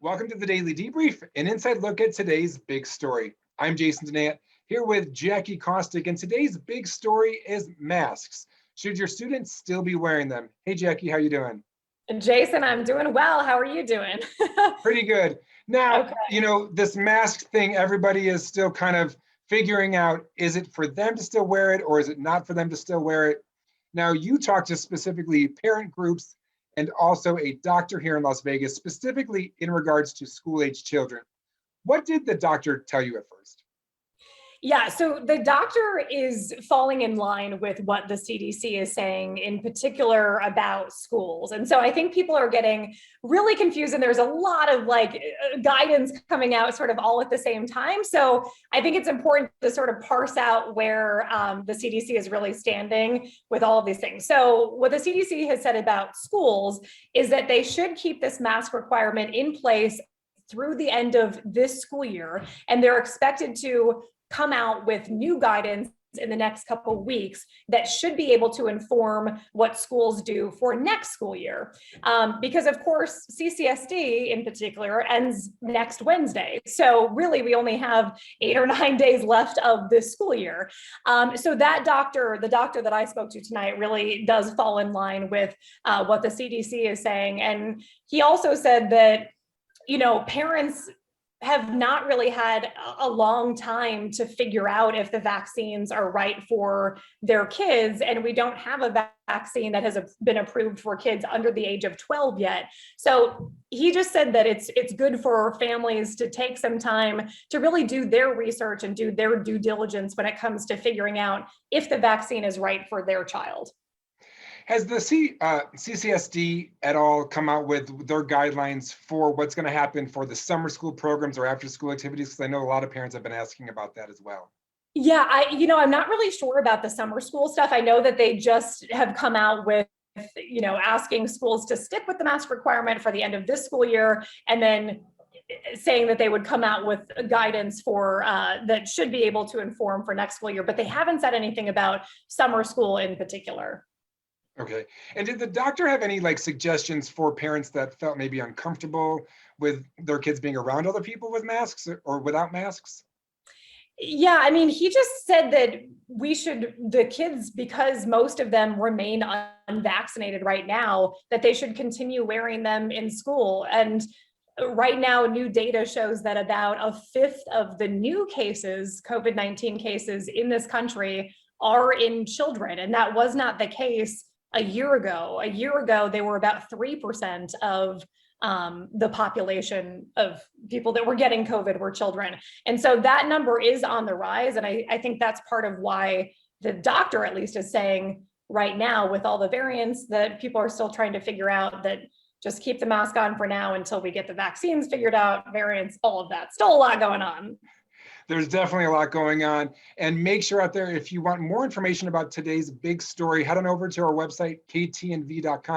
Welcome to the Daily Debrief, an inside look at today's big story. I'm Jason Danant here with Jackie Kostek, and today's big story is masks. Should your students still be wearing them? Hey, Jackie, how you doing? Jason, I'm doing well. How are you doing? Pretty good. Now, Okay. this mask thing, everybody is still kind of figuring out, is it for them to still wear it or is it not for them to still wear it? Now, you talked to specifically parent groups and also a doctor here in Las Vegas, specifically in regards to school-age children. What did the doctor tell you at first? Yeah, so the doctor is falling in line with what the CDC is saying, in particular about schools. And so I think people are getting really confused, and there's a lot of guidance coming out sort of all at the same time. So I think it's important to sort of parse out where the CDC is really standing with all of these things. So what the CDC has said about schools is that they should keep this mask requirement in place through the end of this school year, and they're expected to come out with new guidance in the next couple of weeks that should be able to inform what schools do for next school year. Because of course, CCSD in particular ends next Wednesday. So really we only have 8 or 9 days left of this school year. So that doctor, the doctor that I spoke to tonight, really does fall in line with what the CDC is saying. And he also said that, parents have not really had a long time to figure out if the vaccines are right for their kids. And we don't have a vaccine that has been approved for kids under the age of 12 yet. So he just said that it's good for families to take some time to really do their research and do their due diligence when it comes to figuring out if the vaccine is right for their child. Has the CCSD at all come out with their guidelines for what's going to happen for the summer school programs or after school activities? Because I know a lot of parents have been asking about that as well. Yeah, I'm not really sure about the summer school stuff. I know that they just have come out with asking schools to stick with the mask requirement for the end of this school year, and then saying that they would come out with guidance for that should be able to inform for next school year, but they haven't said anything about summer school in particular. Okay. And did the doctor have any suggestions for parents that felt maybe uncomfortable with their kids being around other people with masks or without masks? Yeah, I mean, he just said that the kids, because most of them remain unvaccinated right now, that they should continue wearing them in school. And right now, new data shows that about a fifth of the new cases, COVID-19 cases in this country, are in children. And that was not the case a year ago. A year ago, they were about 3% of the population of people that were getting COVID were children. And so that number is on the rise. And I think that's part of why the doctor, at least, is saying right now, with all the variants, that people are still trying to figure out that just keep the mask on for now until we get the vaccines figured out, variants, all of that. Still a lot going on. There's definitely a lot going on. And make sure out there, if you want more information about today's big story, head on over to our website, ktnv.com.